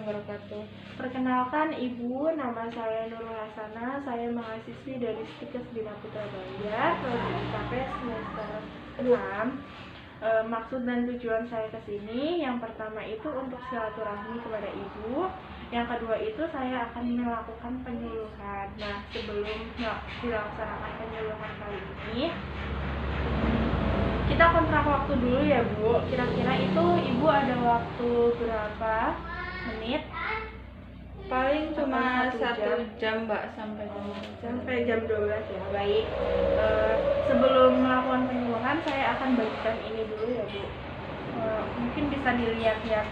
wabarakatuh. Perkenalkan Ibu, nama saya Nurul Hasana. Saya mahasiswi dari Stikes Bina Putra Banjar, prodi IKP semester 6. Maksud dan tujuan saya ke sini, yang pertama itu untuk silaturahmi kepada Ibu. Yang kedua itu saya akan melakukan penyuluhan. Nah, sebelum dilaksanakan penyuluhan kali ini, kita kontrak waktu dulu ya Bu. Kira-kira itu Ibu ada waktu berapa menit? Paling cuma 1 1 jam Mbak, sampai jam 12 ya. Baik. Sebelum melakukan penyuluhan saya akan bagikan ini dulu ya Bu. Mungkin bisa dilihat-lihat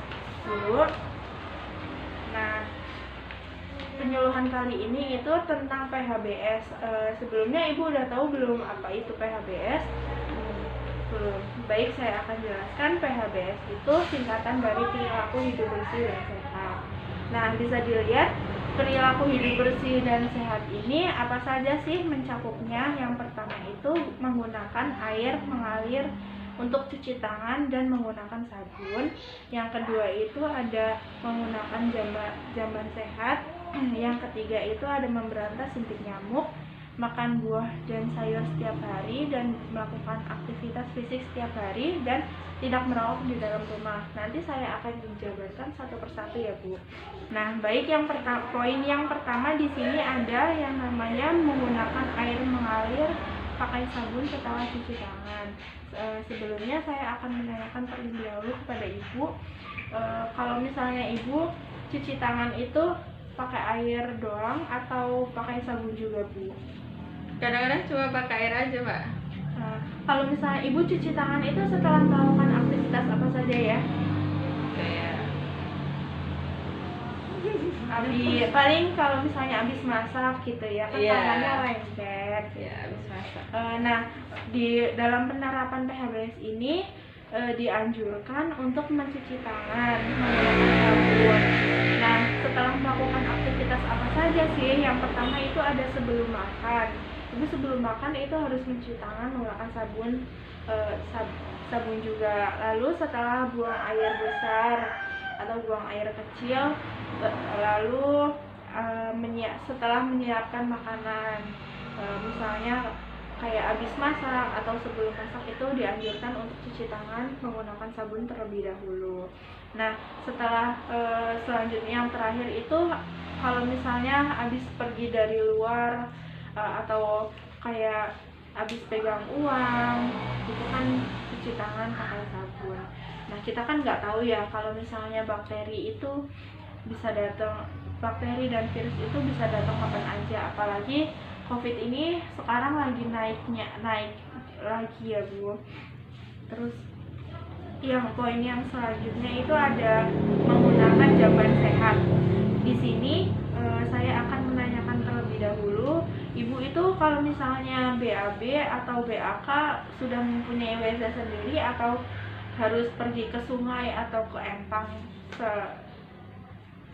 dulu. Nah, penyuluhan kali ini itu tentang PHBS. Sebelumnya Ibu udah tahu belum apa itu PHBS? Belum. Baik, saya akan jelaskan. PHBS itu singkatan dari perilaku hidup bersih dan sehat. Nah, bisa dilihat perilaku hidup bersih dan sehat ini apa saja sih mencakupnya. Yang pertama itu menggunakan air mengalir untuk cuci tangan dan menggunakan sabun. Yang kedua itu ada menggunakan jamban sehat. Yang ketiga itu ada memberantas suntik nyamuk, makan buah dan sayur setiap hari, dan melakukan aktivitas fisik setiap hari, dan tidak merokok di dalam rumah. Nanti saya akan menjabarkan satu persatu ya Bu. Nah, baik, poin yang pertama di sini ada yang namanya menggunakan air mengalir pakai sabun setelah cuci tangan. Sebelumnya saya akan menanyakan terlebih dahulu kepada Ibu, kalau misalnya Ibu cuci tangan itu pakai air doang atau pakai sabun juga Bu? kadang-kadang cuma pakai air aja Mbak. Nah, kalau misalnya Ibu cuci tangan itu setelah melakukan aktivitas apa saja ya? Kayak Paling kalau misalnya habis masak gitu ya, kan Iya. tangannya lengket. ya habis masak. Nah, di dalam penerapan PHBS ini dianjurkan untuk mencuci tangan menggunakan sabun. Nah, setelah melakukan aktivitas apa saja sih? Yang pertama itu ada sebelum makan. Ibu sebelum makan itu harus mencuci tangan menggunakan sabun, sabun juga. Lalu setelah buang air besar atau buang air kecil, lalu setelah menyiapkan makanan, misalnya kayak habis masak atau sebelum masak, itu dianjurkan untuk cuci tangan menggunakan sabun terlebih dahulu. Nah, setelah selanjutnya yang terakhir itu kalau misalnya habis pergi dari luar, atau kayak habis pegang uang, itu kan cuci tangan pakai sabun. Nah, kita kan nggak tahu ya kalau misalnya bakteri itu bisa datang, bakteri dan virus itu bisa datang kapan aja. Apalagi COVID ini sekarang lagi naik lagi ya Bu. Terus yang poin yang selanjutnya itu ada menggunakan jamban sehat. Di sini saya akan menanyakan terlebih dahulu, Ibu itu kalau misalnya BAB atau BAK sudah mempunyai WC sendiri atau harus pergi ke sungai atau ke empang?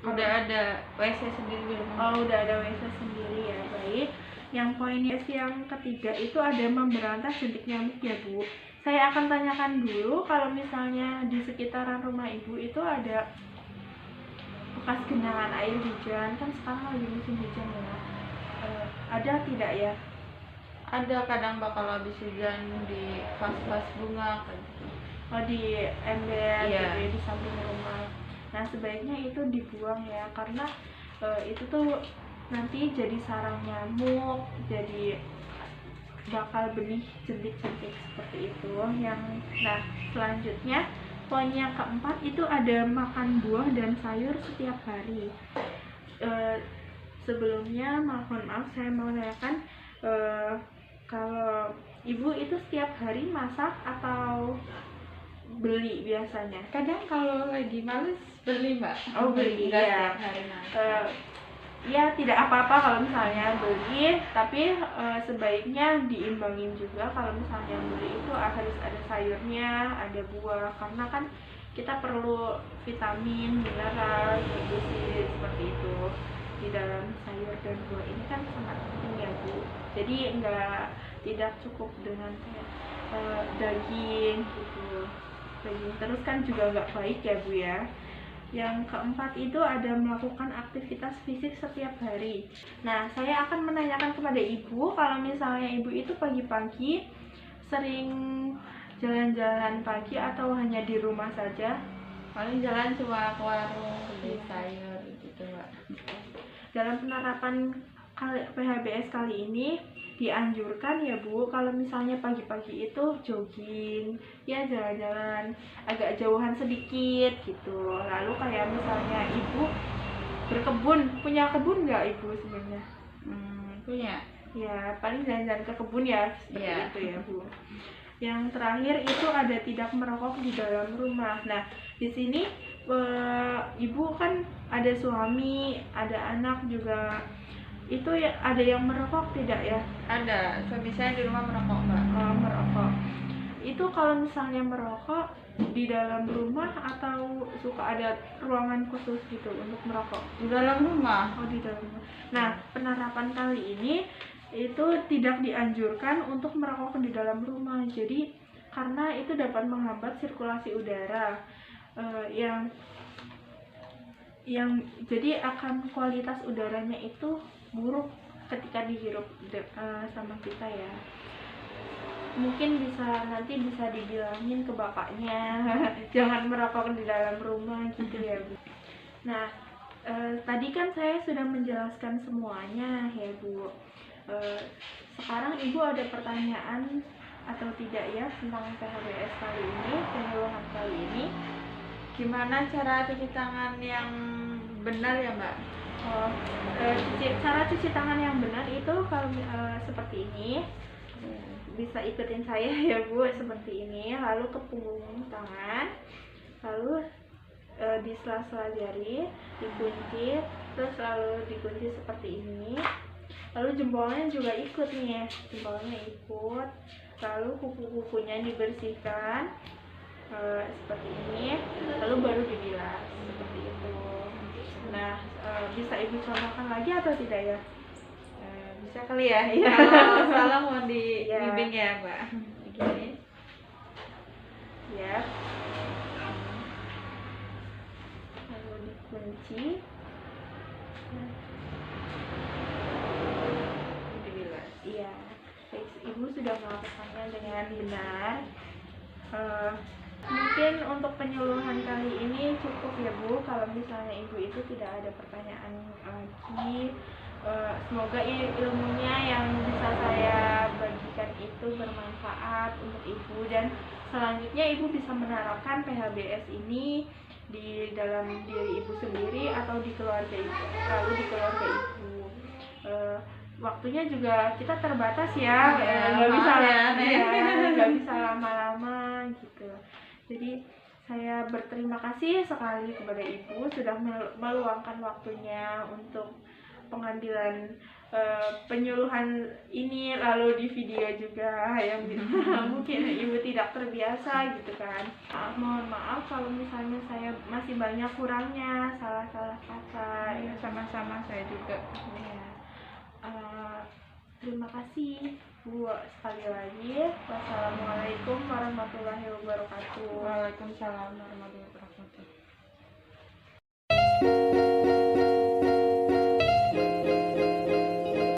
Udah ada WC sendiri di rumah. Oh, udah ada WC sendiri ya. Baik. Yang poin yang ketiga itu ada memberantas suntik nyamuk ya Bu. Saya akan tanyakan dulu, kalau misalnya di sekitaran rumah Ibu itu ada bekas genangan air hujan, kan sekarang lagi musim hujan ya. Ada tidak ya? Ada kadang bakal habis hujan di vas-vas bunga kayak gitu. Oh, di ember Iya. gitu ya, di samping rumah. Nah, sebaiknya itu dibuang ya, karena itu tuh nanti jadi sarang nyamuk, jadi bakal benih jentik-jentik seperti itu. Nah, selanjutnya poin yang keempat itu ada makan buah dan sayur setiap hari. Sebelumnya mohon maaf, saya mau menanyakan, kalau Ibu itu setiap hari masak atau beli biasanya? Kadang kalau lagi males beli Mbak. Oh, beli Nggak ya. setiap hari masak. Ya, tidak apa-apa kalau misalnya beli, tapi sebaiknya diimbangin juga. Kalau misalnya beli itu harus ada sayurnya, ada buah, karena kan kita perlu vitamin, mineral, gizi seperti itu di dalam sayur dan buah ini kan sangat penting ya Bu. Jadi tidak cukup dengan daging gitu. Daging terus kan juga nggak baik ya Bu ya. Yang keempat itu ada melakukan aktivitas fisik setiap hari. Nah, saya akan menanyakan kepada ibu, kalau misalnya ibu itu pagi-pagi sering jalan-jalan pagi atau hanya di rumah saja? Paling jalan cuma ke warung beli sayur gitu Mbak. Dalam penerapan PHBS kali ini dianjurkan ya Bu, kalau misalnya pagi-pagi itu jogging, ya jalan-jalan agak jauhan sedikit gitu. Lalu kayak misalnya ibu berkebun, punya kebun nggak ibu sebenarnya? Punya. Ya paling jalan-jalan ke kebun ya, seperti itu ya Bu. Yang terakhir itu ada tidak merokok di dalam rumah. Nah di sini ibu kan ada suami, ada anak juga. Itu ya, ada yang merokok tidak ya? Ada, suami saya di rumah merokok Mbak. Merokok. Itu kalau misalnya merokok di dalam rumah atau suka ada ruangan khusus gitu untuk merokok? Di dalam rumah. Oh, di dalam rumah. Nah, penerapan kali ini itu tidak dianjurkan untuk merokok di dalam rumah. Jadi karena itu dapat menghambat sirkulasi udara yang jadi akan kualitas udaranya itu buruk ketika dihirup sama kita ya. Mungkin nanti bisa dibilangin ke bapaknya jangan merokok di dalam rumah gitu ya Bu. Nah tadi kan saya sudah menjelaskan semuanya ya Bu. Sekarang Ibu ada pertanyaan atau tidak ya tentang PHBS kali ini, penyuluhan kali ini? Gimana cara cuci tangan yang benar ya Mbak? Cara cuci tangan yang benar itu kalau seperti ini, bisa ikutin saya ya Bu, seperti ini. Lalu ke punggung tangan, lalu di sela-sela jari dikunci, terus lalu dikunci seperti ini. Lalu jempolnya juga ikut nih, jempolnya ikut. Lalu kuku-kukunya dibersihkan seperti ini, lalu baru dibilas seperti itu. Nah, bisa Ibu contohkan lagi atau tidak ya? Bisa kali ya. Kalau salah mau dibimbing ya Mbak. Begini. Ya. Lalu dikunci. Dibilas. Iya. Ibu sudah melakukannya dengan benar. Mungkin untuk penyuluhan kali ini cukup ya Bu. Kalau misalnya Ibu itu tidak ada pertanyaan lagi, semoga ilmunya yang bisa saya bagikan itu bermanfaat untuk Ibu, dan selanjutnya Ibu bisa menerapkan PHBS ini di dalam diri Ibu sendiri atau di keluarga Ibu, lalu di keluarga Ibu. Waktunya juga kita terbatas ya, nggak bisa nggak bisa lama-lama gitu. Jadi saya berterima kasih sekali kepada Ibu sudah meluangkan waktunya untuk pengambilan penyuluhan ini, lalu di video juga yang mungkin Ibu tidak terbiasa gitu kan. Mohon maaf kalau misalnya saya masih banyak kurangnya, salah-salah kata. Ya, sama-sama saya juga. Ya. Terima kasih Bu sekali lagi. Wassalamualaikum warahmatullahi wabarakatuh. Waalaikumsalam warahmatullahi wabarakatuh.